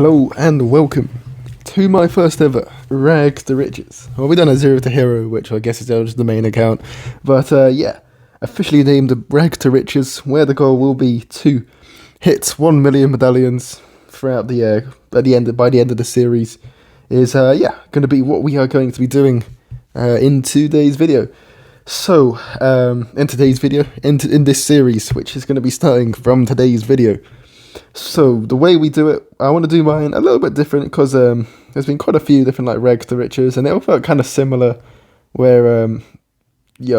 Hello and welcome to my first ever Rags to Riches. Well, we done a Zero to Hero, which I guess is just the main account, but officially named Rags to Riches, where the goal will be to hit 1 million medallions throughout by the end of the series. Is going to be what we are going to be doing in today's video. So in today's video, in this series, which is going to be starting from today's video. So the way we do it, I want to do mine a little bit different because there's been quite a few different like Rags to Riches, and it all felt kind of similar. Where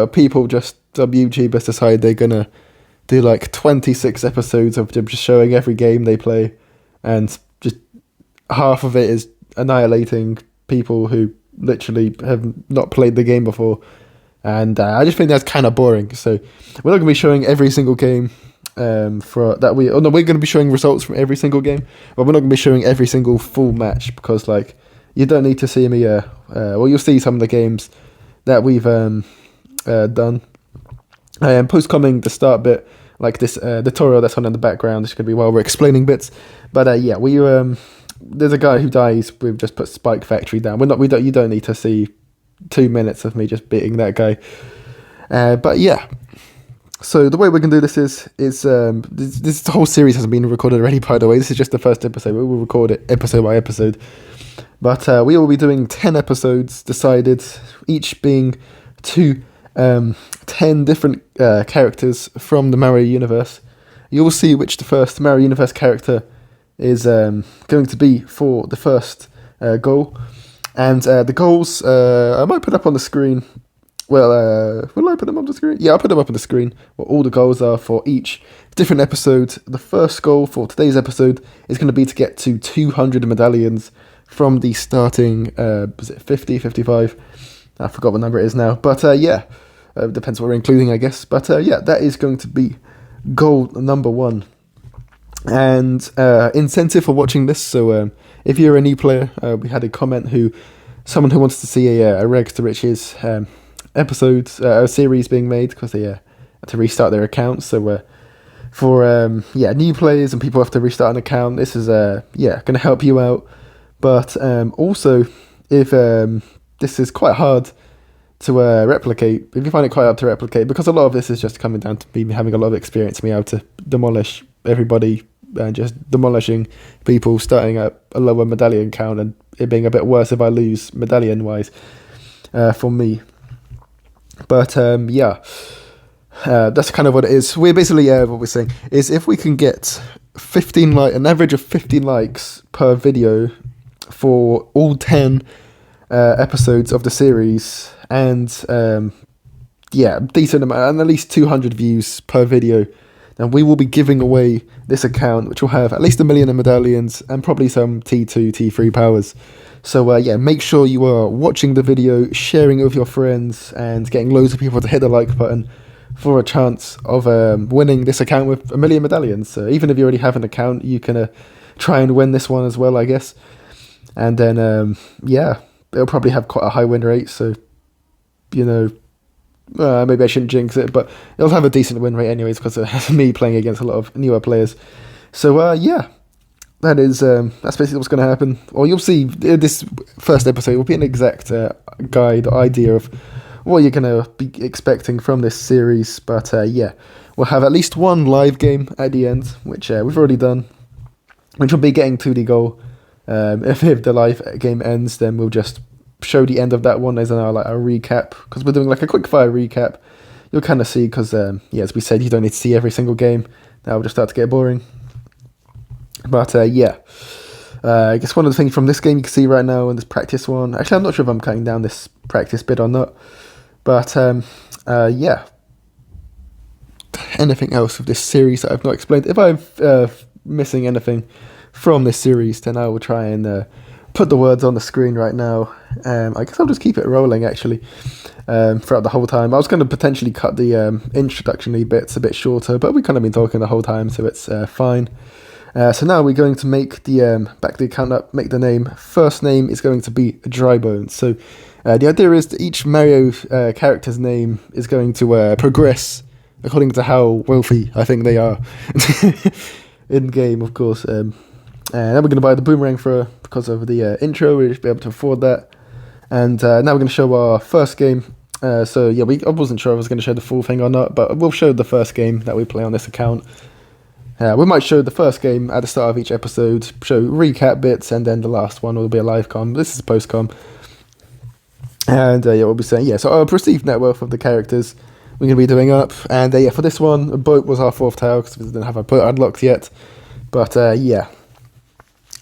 people just YouTubers decide they're gonna do like 26 episodes of them just showing every game they play, and just half of it is annihilating people who literally have not played the game before, and I just think that's kind of boring. So we're not gonna be showing every single game. We're going to be showing results from every single game, but we're not going to be showing every single full match because, like, you don't need to see me. You'll see some of the games that we've done. Post coming the start bit, like this tutorial that's on in the background. This is going to be while we're explaining bits. But there's a guy who dies. We've just put Spike Factory down. You don't need to see 2 minutes of me just beating that guy. But yeah. So the way we're going to do this is this whole series hasn't been recorded already, by the way. This is just the first episode. We will record it episode by episode. But we will be doing 10 episodes decided, each being 10 different characters from the Mario universe. You will see which the first Mario universe character is going to be for the first goal. And the goals, I might put up on the screen. Will I put them on the screen? Yeah, I'll put them up on the screen, what all the goals are for each different episode. The first goal for today's episode is going to be to get to 200 medallions from the starting, was it 50, 55? I forgot what number it is now. But depends what we're including, I guess. But that is going to be goal number 1. And incentive for watching this, so if you're a new player, we had a comment someone who wants to see a Rags to Riches a series being made because they had to restart their accounts. So for new players and people who have to restart an account, this is going to help you out. But also, if this is quite hard to replicate, if you find it quite hard to replicate, because a lot of this is just coming down to me having a lot of experience, me able to demolish everybody and just demolishing people starting at a lower medallion count, and it being a bit worse if I lose medallion wise for me. But that's kind of what it is. We're basically what we're saying is if we can get an average of 15 likes per video for all 10 episodes of the series, and decent amount, and at least 200 views per video, then we will be giving away this account, which will have at least 1 million of medallions and probably some T2, T3 powers. So make sure you are watching the video, sharing it with your friends, and getting loads of people to hit the like button for a chance of winning this account with 1 million medallions. So even if you already have an account, you can try and win this one as well, I guess. And then it'll probably have quite a high win rate. So maybe I shouldn't jinx it, but it'll have a decent win rate anyways because of me playing against a lot of newer players. So that's basically what's going to happen. Or you'll see this first episode will be an exact guide, idea of what you're going to be expecting from this series. But we'll have at least one live game at the end, which we've already done, which will be getting to the goal. If the live game ends, then we'll just show the end of that one as a recap, because we're doing like a quick fire recap. You'll kind of see, because as we said, you don't need to see every single game. That will just start to get boring. But I guess one of the things from this game you can see right now in this practice one. Actually, I'm not sure if I'm cutting down this practice bit or not. But anything else of this series that I've not explained? If I'm missing anything from this series, then I will try and put the words on the screen right now. I guess I'll just keep it rolling actually throughout the whole time. I was going to potentially cut the introductory bits a bit shorter, but we've kind of been talking the whole time, so it's fine. So now we're going to make back the account up, make the name. First name is going to be Drybones. So the idea is that each Mario character's name is going to progress according to how wealthy I think they are in game, of course. And then we're going to buy the boomerang thrower because of the intro. We'll just be able to afford that. And now we're going to show our first game. So yeah, I wasn't sure if I was going to show the full thing or not, but we'll show the first game that we play on this account. We might show the first game at the start of each episode, show recap bits, and then the last one will be a live com. This is a post com. And yeah, we'll be saying, yeah, so our perceived net worth of the characters we're going to be doing up. And yeah, for this one, a boat was our 4th tower because we didn't have a boat unlocked yet. But yeah,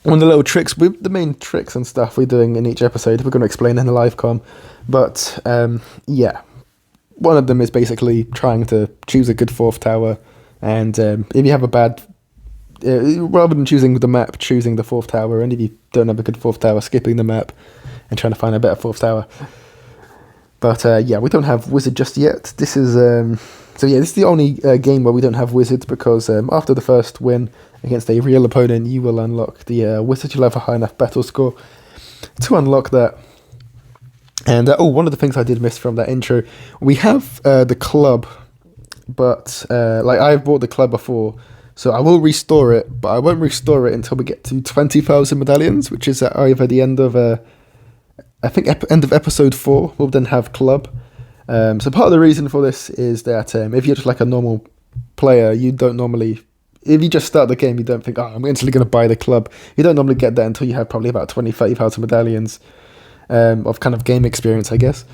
one of the little tricks, the main tricks and stuff we're doing in each episode, we're going to explain in the live com. But yeah, one of them is basically trying to choose a good 4th tower. And if you have a bad, rather than choosing the map, choosing the 4th tower, and if you don't have a good 4th tower, skipping the map and trying to find a better 4th tower. But yeah, we don't have wizard just yet. This is so yeah, this is the only game where we don't have wizards because after the first win against a real opponent, you will unlock the wizard. You'll have a high enough battle score to unlock that. And one of the things I did miss from that intro, we have the club. But like I've bought the club before, so I will restore it, but I won't restore it until we get to 20,000 medallions, which is at either the end of I think end of episode 4. We'll then have club. So part of the reason for this is that if you're just like a normal player, you don't normally, if you just start the game, you don't think, I'm instantly going to buy the club. You don't normally get that until you have probably about 30,000 medallions of kind of game experience, I guess.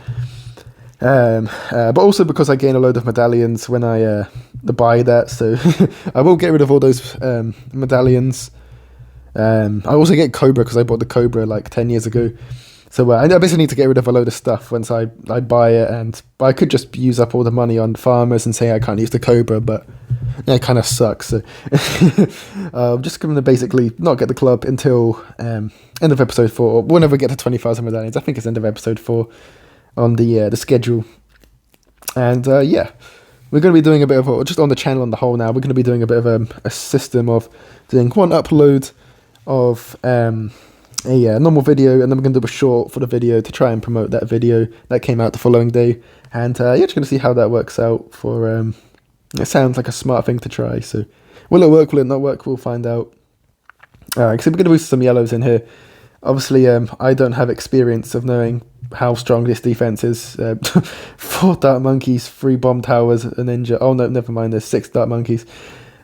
But also because I gain a load of medallions when I buy that, so I will get rid of all those medallions. I also get Cobra because I bought the Cobra like 10 years ago, so I basically need to get rid of a load of stuff once I buy it, and I could just use up all the money on farmers and say I can't use the Cobra, but it kind of sucks. So I'm just going to basically not get the club until end of episode 4, or whenever we get to 20,000 medallions. I think it's end of episode 4 on the schedule. And yeah, we're going to be doing a bit of just on the channel on the whole now, we're going to be doing a bit of a system of doing one upload of a normal video, and then we're going to do a short for the video to try and promote that video that came out the following day. And yeah, just going to see how that works out for it sounds like a smart thing to try. So will it work, will it not work, we'll find out. Alright, so we're going to boost some yellows in here. Obviously I don't have experience of knowing how strong this defense is. 4 Dark Monkeys, 3 Bomb Towers, a Ninja. Oh no, never mind, there's 6 Dark Monkeys.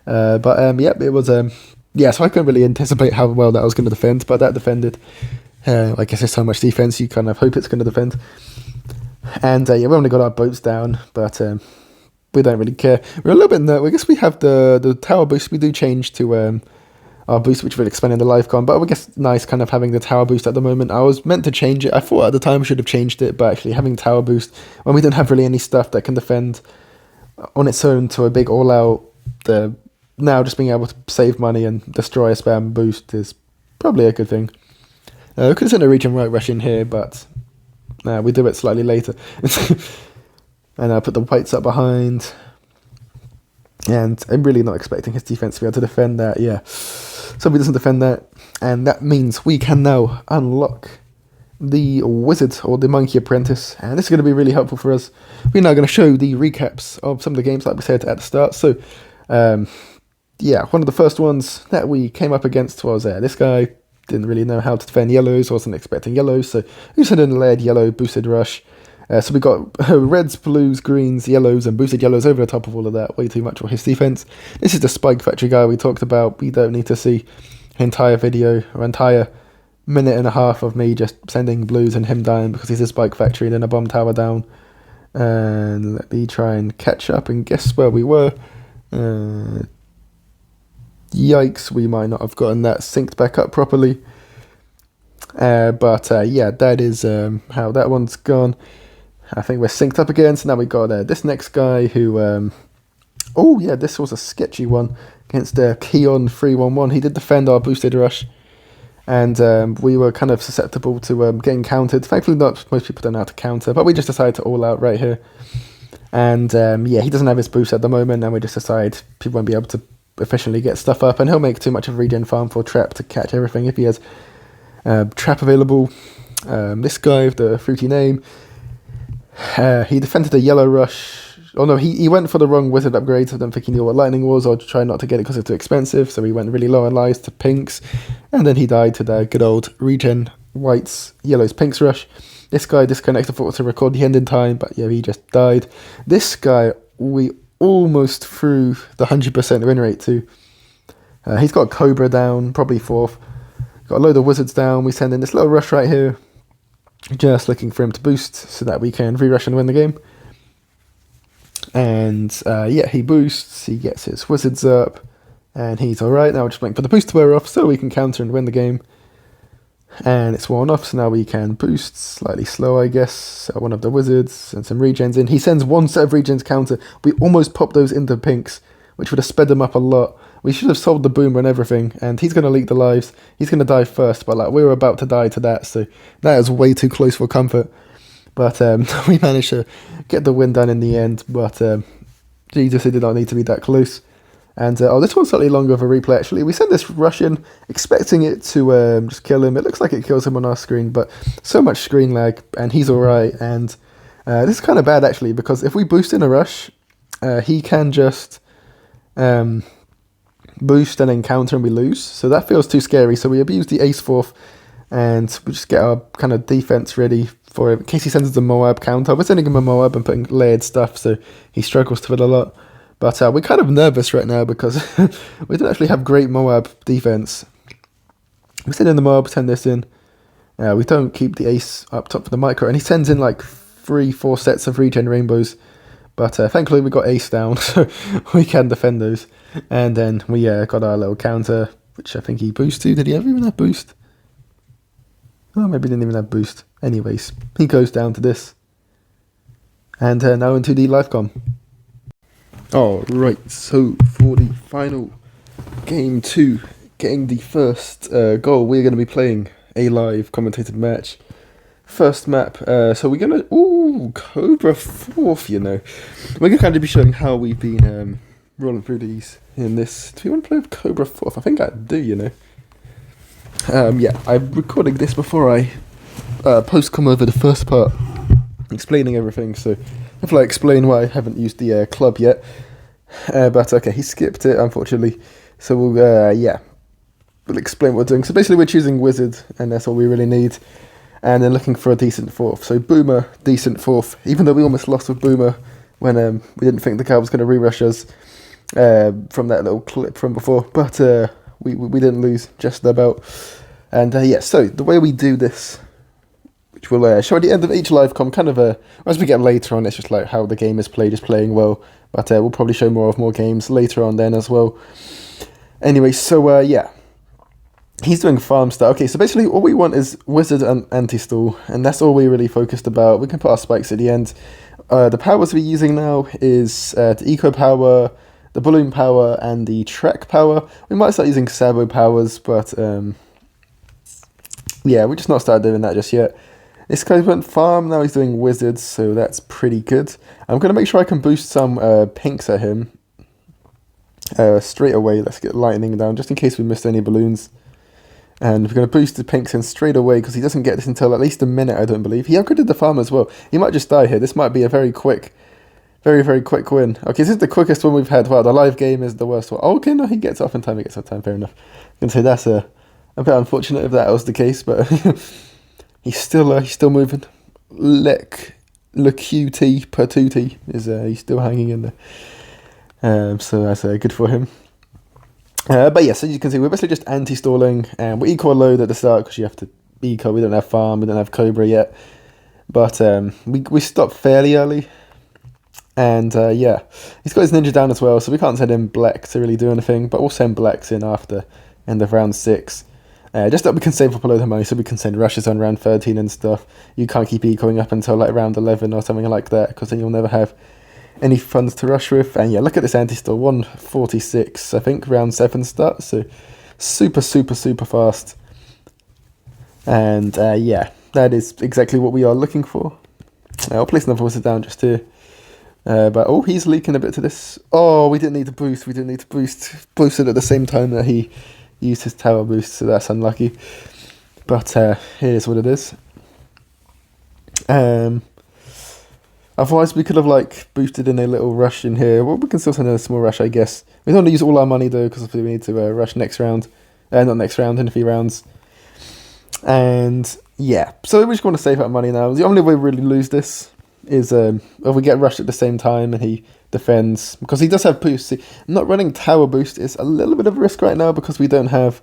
But yep, it was yeah, so I couldn't really anticipate how well that was going to defend, but that defended. I guess there's so much defense, you kind of hope it's going to defend. And yeah, we only got our boats down, but we don't really care. We're a little bit nervous. I guess we have the tower boost. We do change to our boost, which we'll explain in the live con, but I guess nice kind of having the tower boost at the moment. I was meant to change it. I thought at the time I should have changed it, but actually having tower boost when we don't have really any stuff that can defend on its own to a big all-out, now just being able to save money and destroy a spam boost is probably a good thing. We could send a region right rush in here, but we do it slightly later. And I put the whites up behind, and I'm really not expecting his defense to be able to defend that. Yeah, so if he doesn't defend that, and that means we can now unlock the wizard or the monkey apprentice, and this is going to be really helpful for us. We're now going to show the recaps of some of the games like we said at the start. So yeah, one of the first ones that we came up against was this guy didn't really know how to defend yellows, wasn't expecting yellows, so we just had a layered yellow boosted rush. So we got reds, blues, greens, yellows, and boosted yellows over the top of all of that. Way too much for his defense. This is the Spike Factory guy we talked about. We don't need to see an entire video or entire minute and a half of me just sending blues and him dying because he's a Spike Factory and then a bomb tower down. And let me try and catch up and guess where we were. Yikes, we might not have gotten that synced back up properly. But yeah, that is how that one's gone. I think we're synced up again, so now we got this next guy who, oh yeah, this was a sketchy one against Keon 311. He did defend our boosted rush, and we were kind of susceptible to getting countered. Thankfully, not most people don't know how to counter, but we just decided to all out right here. And yeah, he doesn't have his boost at the moment, and we just decide people won't be able to efficiently get stuff up, and he'll make too much of a regen farm for trap to catch everything if he has trap available. This guy with the fruity name, he defended a yellow rush Oh no, he went for the wrong wizard upgrade, so I don't think he knew what lightning was, or try not to get it because it's too expensive, so he went really low on lives to pinks, and then he died to the good old regen whites, yellows, pinks rush. This guy disconnected for to record the end in time, but yeah, he just died. This guy, we almost threw the 100% win rate to. He's got Cobra down, probably 4th. Got a load of wizards down. We send in this little rush right here, just looking for him to boost so that we can re-rush and win the game. And yeah, he boosts, he gets his wizards up, and he's alright. Now we're just waiting for the boost to wear off so we can counter and win the game. And it's worn off, so now we can boost slightly slow, I guess. So one of the wizards and some regens in. He sends one set of regens counter. We almost popped those into pinks, which would have sped them up a lot. We should have sold the boomer and everything, and he's going to leak the lives. He's going to die first, but like we were about to die to that, so that is way too close for comfort. But we managed to get the win done in the end, but Jesus, it did not need to be that close. And oh, this one's slightly longer of a replay actually. We sent this rush in, expecting it to just kill him. It looks like it kills him on our screen, but so much screen lag, and he's alright. And this is kind of bad actually, because if we boost in a rush, he can just boost and then counter and we lose. So that feels too scary. So we abuse the ace 4th, and we just get our kind of defense ready for him in case he sends us a Moab counter. We're sending him a Moab and putting layered stuff, so he struggles to it a lot. But we're kind of nervous right now because we don't actually have great Moab defense. We send in the Moab, send this in. We don't keep the ace up top for the micro, and he sends in like 3-4 sets of regen rainbows. But thankfully we got ace down, so we can defend those. And then we got our little counter, which I think he boosted to. Did he ever even have boost? Oh, maybe he didn't even have boost. Anyways, he goes down to this. And now into the live com. Alright, so for the final game 2, getting the first goal, we're going to be playing a live commentated match. First map, so we're going to, Cobra 4th, you know. We're going to kind of be showing how we've been rolling through these in this. Do you want to play with Cobra 4th? I think I do, you know. Yeah, I'm recording this before I come over the first part, explaining everything, so if I explain why I haven't used the club yet. But okay, he skipped it, unfortunately. So we'll explain what we're doing. So basically we're choosing wizard, and that's all we really need. And then looking for a decent 4th. So boomer, decent 4th. Even though we almost lost with boomer when we didn't think the card was going to re-rush us from that little clip from before. But we didn't lose, just about. And yeah, so the way we do this, which we'll show at the end of each live com, kind of as we get later on, it's just like how the game is played, is playing well. But we'll probably show more games later on then as well. Anyway, so yeah, he's doing farm stuff. Okay, so basically all we want is wizard and anti-stall, and that's all we're really focused about. We can put our spikes at the end. The powers we're using now is the eco power, the balloon power, and the trek power. We might start using Sabo powers, but yeah, we're just not started doing that just yet. This guy went farm, now he's doing wizards, so that's pretty good. I'm going to make sure I can boost some pinks at him straight away. Let's get lightning down, just in case we missed any balloons. And we're going to boost the pinks in straight away, because he doesn't get this until at least a minute, I don't believe. He upgraded the farm as well. He might just die here. This might be a very quick, very quick win. Okay, this is the quickest one we've had. Wow, the live game is the worst one. Oh, okay, no, he gets off in time. He gets off in time, fair enough. I'm going to say that's a bit unfortunate if that was the case, but he's still moving. Le QT per 2T is he's still hanging in there. So that's good for him. But yeah, so you can see we're basically just anti-stalling, and we're eco load at the start because you have to eco. We don't have farm, we don't have Cobra yet, but we stopped fairly early, and yeah, he's got his ninja down as well, so we can't send him black to really do anything, but we'll send blacks in after end of round 6. Just that we can save up a load of money, so we can send rushes on round 13 and stuff. You can't keep ecoing up until like round 11 or something like that, because then you'll never have any funds to rush with. And yeah, look at this anti-stall, 146, I think, round 7 start, so super fast. And yeah, that is exactly what we are looking for. I'll place another wizard down just here. But oh, he's leaking a bit to this. Oh, we didn't need to boost, boosted at the same time that he used his tower boost, so that's unlucky. But here's what it is. Otherwise, we could have like boosted in a little rush in here. Well, we can still send in a small rush, I guess. We don't want to use all our money though, because we need to rush next round. Not next round, in a few rounds. And yeah, so we just want to save up money now. The only way we really lose this is if we get rushed at the same time and he defends, because he does have boost. See, not running tower boost is a little bit of a risk right now because we don't have.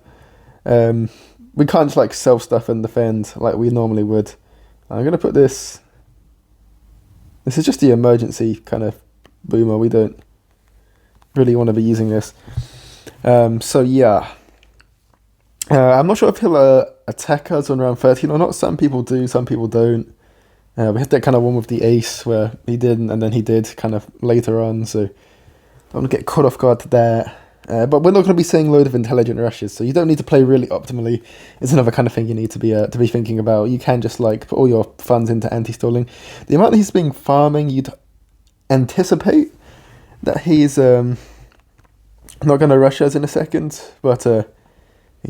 We can't just like sell stuff and defend like we normally would. I'm gonna put this. This is just the emergency kind of boomer. We don't really want to be using this. So yeah. I'm not sure if he'll attack us on round 13 or not. Some people do, some people don't. We had that kind of one with the ace where he didn't and then he did kind of later on. So I want to get caught off guard to that. But we're not going to be seeing a load of intelligent rushes, so you don't need to play really optimally. It's another kind of thing you need to be thinking about. You can just like put all your funds into anti-stalling. The amount that he's been farming, you'd anticipate that he's not going to rush us in a second, but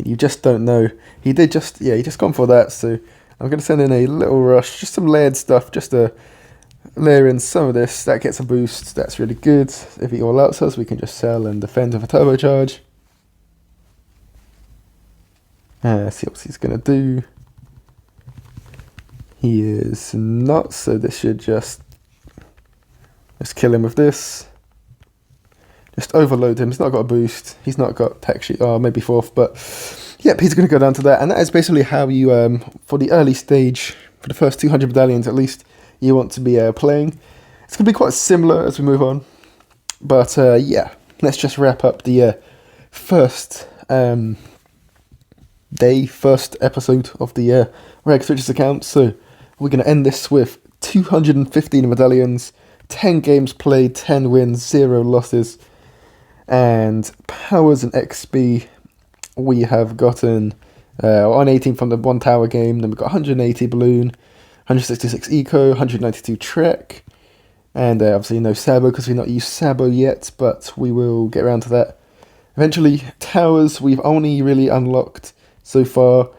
you just don't know. He just gone for that. So I'm going to send in a little rush, just some layered stuff, just to layer in some of this. That gets a boost. That's really good. If he all outs us, we can just sell and defend with a turbocharge. See what he's going to do. He is not, so this should just kill him with this. Just overload him. He's not got a boost. He's not got tech sheet. Oh, maybe fourth, but yep, he's going to go down to that. And that is basically how you, for the early stage, for the first 200 medallions at least, you want to be playing. It's going to be quite similar as we move on. But yeah, let's just wrap up the first episode of the Reg Switches account. So we're going to end this with 215 medallions, 10 games played, 10 wins, 0 losses. And powers and XP, we have gotten 118 from the 1 tower game, then we've got 180 balloon, 166 eco, 192 trek, and obviously no Sabo because we've not used Sabo yet, but we will get around to that eventually. Towers, we've only really unlocked so far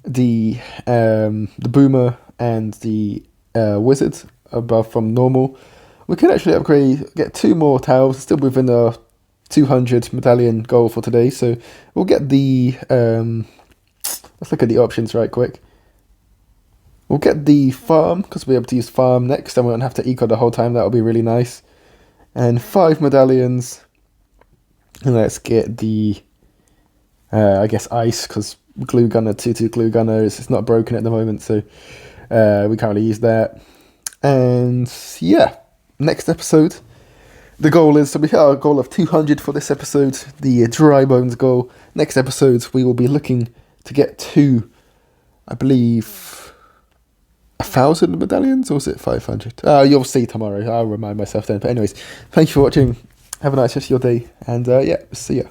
the Boomer and the Wizard above from normal. We can actually upgrade, get 2 more towers, still within our 200 medallion goal for today, so we'll get the let's look at the options right quick. We'll get the farm because we'll be able to use farm next and we won't have to eco the whole time. That'll be really nice. And 5 medallions, and let's get the I guess ice, because glue gunner 2/2 glue gunner it's not broken at the moment, so we can't really use that. And yeah, next episode, the goal is, so we hit our goal of 200 for this episode, the dry bones goal. Next episode, we will be looking to get to, I believe, 1,000 medallions, or was it 500? You'll see tomorrow. I'll remind myself then. But anyways, thank you for watching. Have a nice rest of your day, and yeah, see ya.